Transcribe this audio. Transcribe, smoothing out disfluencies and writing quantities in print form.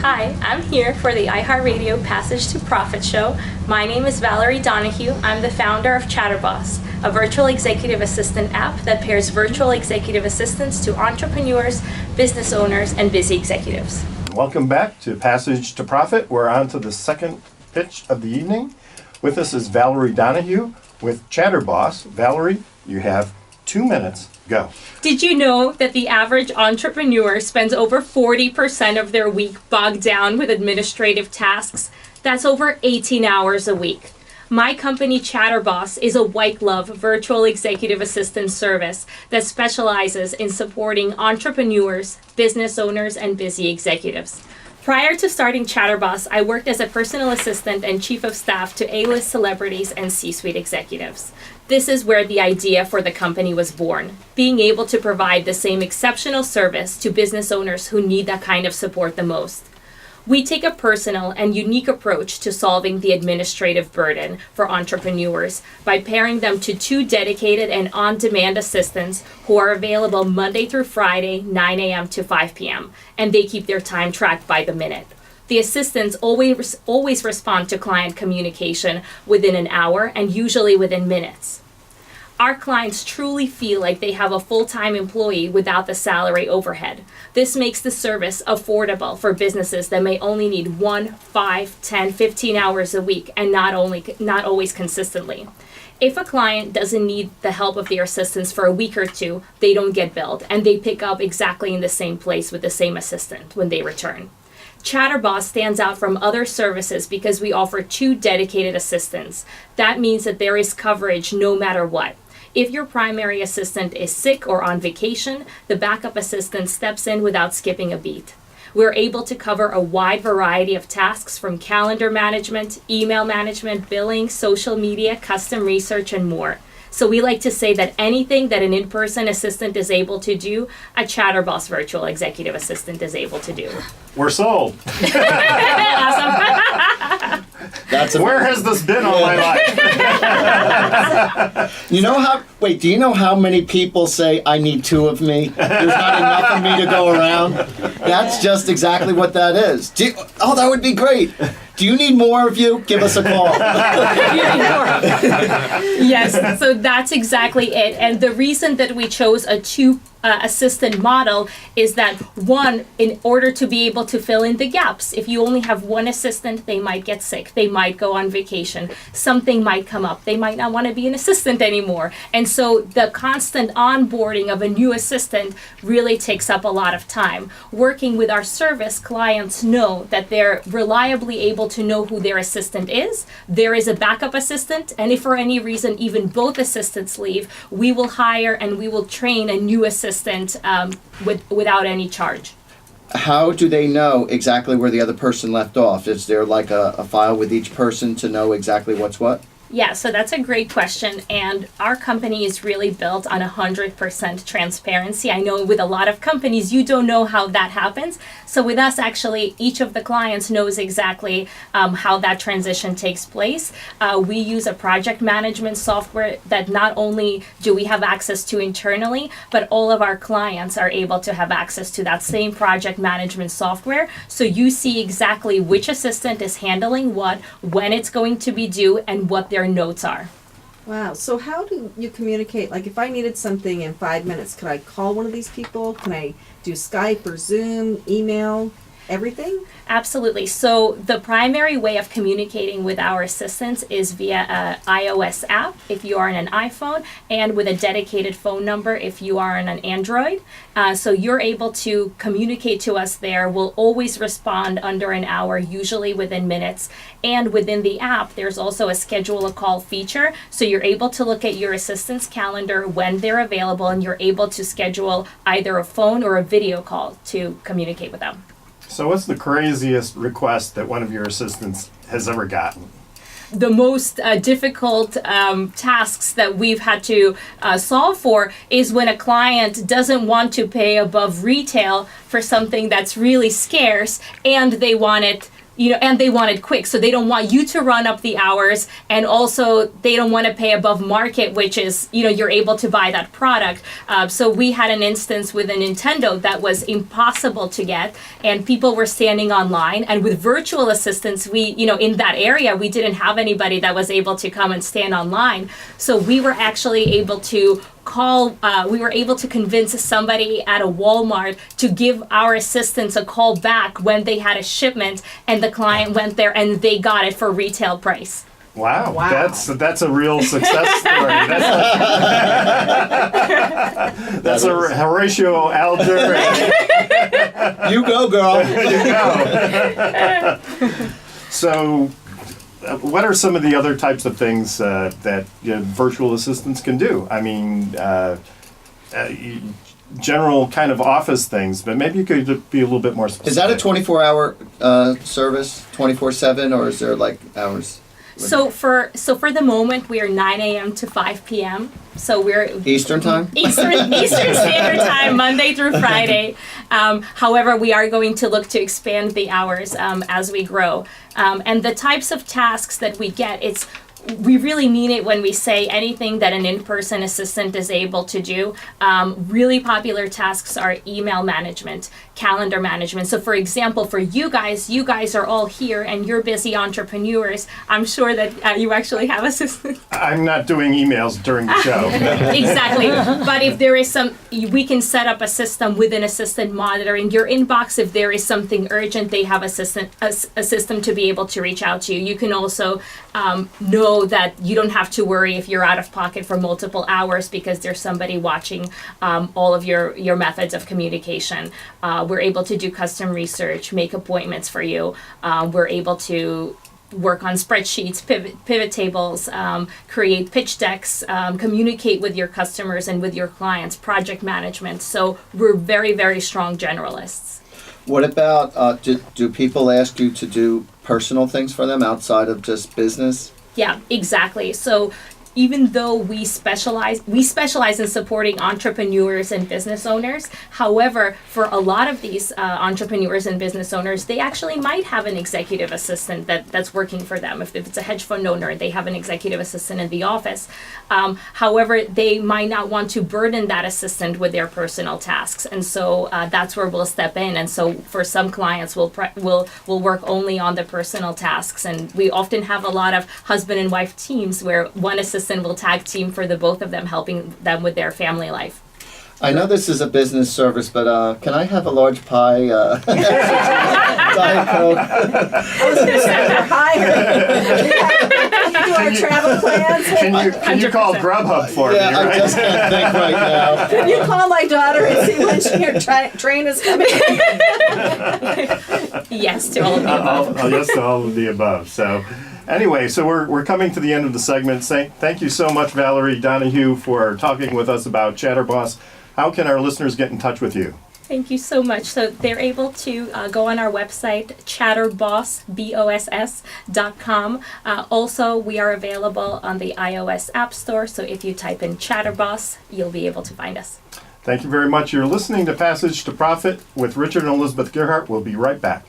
Hi, I'm here for the iHeartRadio Passage to Profit show. My name is Valerie Donahue. I'm the founder of ChatterBoss, a virtual executive assistant app that pairs virtual executive assistants to entrepreneurs, business owners, and busy executives. Welcome back to Passage to Profit. We're on to the second pitch of the evening. With us is Valerie Donahue with ChatterBoss. Valerie, you have 2 minutes. Go. Did you know that the average entrepreneur spends over 40% of their week bogged down with administrative tasks? That's over 18 hours a week. My company, ChatterBoss, is a white glove virtual executive assistant service that specializes in supporting entrepreneurs, business owners, and busy executives. Prior to starting ChatterBoss, I worked as a personal assistant and chief of staff to A-list celebrities and C-suite executives. This is where the idea for the company was born, being able to provide the same exceptional service to business owners who need that kind of support the most. We take a personal and unique approach to solving the administrative burden for entrepreneurs by pairing them to 2 dedicated and on-demand assistants who are available Monday through Friday, 9 a.m. to 5 p.m., and they keep their time tracked by the minute. The assistants always respond to client communication within an hour and usually within minutes. Our clients truly feel like they have a full-time employee without the salary overhead. This makes the service affordable for businesses that may only need 1, 5, 10, 15 hours a week and not always consistently. If a client doesn't need the help of their assistants for a week or 2, they don't get billed, and they pick up exactly in the same place with the same assistant when they return. ChatterBoss stands out from other services because we offer 2 dedicated assistants. That means that there is coverage no matter what. If your primary assistant is sick or on vacation, the backup assistant steps in without skipping a beat. We're able to cover a wide variety of tasks from calendar management, email management, billing, social media, custom research, and more. So we like to say that anything that an in-person assistant is able to do, a ChatterBoss virtual executive assistant is able to do. We're sold. Awesome. Where has this been all my life? Do you know how many people say, I need 2 of me? There's not enough of me to go around? That's just exactly what that is. That would be great. Do you need more of you? Give us a call. Yes, so that's exactly it. And the reason that we chose a 2 assistant model is that, one, in order to be able to fill in the gaps, if you only have 1 assistant, they might get sick, they might go on vacation, something might come up, they might not want to be an assistant anymore. And so the constant onboarding of a new assistant really takes up a lot of time. Working with our service, clients know that they're reliably able to know who their assistant is. There is a backup assistant, and if for any reason even both assistants leave, we will hire and we will train a new assistant without any charge. How do they know exactly where the other person left off? Is there like a file with each person to know exactly what's what? Yeah, so that's a great question, and our company is really built on 100% transparency. I know with a lot of companies, you don't know how that happens. So with us, actually, each of the clients knows exactly how that transition takes place. We use a project management software that not only do we have access to internally, but all of our clients are able to have access to that same project management software. So you see exactly which assistant is handling what, when it's going to be due, and what their notes are. Wow. So how do you communicate? Like if I needed something in 5 minutes, could I call one of these people? Can I do Skype or Zoom, email, everything? Absolutely. So the primary way of communicating with our assistants is via an iOS app if you are on an iPhone, and with a dedicated phone number if you are on an Android. So you're able to communicate to us there. We'll always respond under an hour, usually within minutes. And within the app, there's also a schedule a call feature. So you're able to look at your assistant's calendar when they're available, and you're able to schedule either a phone or a video call to communicate with them. So what's the craziest request that one of your assistants has ever gotten? The most difficult tasks that we've had to solve for is when a client doesn't want to pay above retail for something that's really scarce, and they want it and they want it quick. So they don't want you to run up the hours, and also they don't want to pay above market, which is, you're able to buy that product. So we had an instance with a Nintendo that was impossible to get, and people were standing online. And with virtual assistants, we, in that area, we didn't have anybody that was able to come and stand online. So we were actually able to we were able to convince somebody at a Walmart to give our assistants a call back when they had a shipment, and the client went there and they got it for retail price. Wow. That's a real success story. That's a Horatio Alger. You go, girl. You go. So, what are some of the other types of things that virtual assistants can do? I mean, general kind of office things, but maybe you could be a little bit more specific. Is that a 24-hour service, 24/7, or is there like hours? So for the moment, we are 9 a.m. to 5 p.m. So we're Eastern time? Eastern Standard Time, Monday through Friday. However, we are going to look to expand the hours as we grow. And the types of tasks that we get, we really mean it when we say anything that an in-person assistant is able to do. Really popular tasks are email management, calendar management. So for example, for you guys are all here and you're busy entrepreneurs. I'm sure that you actually have assistants. I'm not doing emails during the show. Exactly. But if there is we can set up a system within assistant monitoring your inbox. If there is something urgent, they have a system to be able to reach out to you. You can also know that you don't have to worry if you're out of pocket for multiple hours because there's somebody watching all of your methods of communication. We're able to do custom research, make appointments for you. We're able to work on spreadsheets, pivot tables, create pitch decks, communicate with your customers and with your clients, project management. So we're very, very strong generalists. What about, do people ask you to do personal things for them outside of just business? Yeah, exactly. So even though we specialize in supporting entrepreneurs and business owners. However, for a lot of these entrepreneurs and business owners, they actually might have an executive assistant that's working for them. If it's a hedge fund owner, they have an executive assistant in the office. However, they might not want to burden that assistant with their personal tasks, and so that's where we'll step in. And so for some clients, we'll work only on the personal tasks, and we often have a lot of husband and wife teams where one assistant will tag team for the both of them, helping them with their family life. I know this is a business service, but can I have a large pie? Diet Coke. I was going to say they're higher. You do our travel plans. Can you call Grubhub for me? Yeah, Right? I just can't think right now. Can you call my daughter and see when your train is coming? Yes to all of the above. Yes to all of the above. So. Anyway, so we're coming to the end of the segment. Thank you so much, Valerie Donahue, for talking with us about ChatterBoss. How can our listeners get in touch with you? Thank you so much. So they're able to go on our website, ChatterBoss, BOSS.com. Also, we are available on the iOS App Store. So if you type in ChatterBoss, you'll be able to find us. Thank you very much. You're listening to Passage to Profit with Richard and Elizabeth Gerhardt. We'll be right back.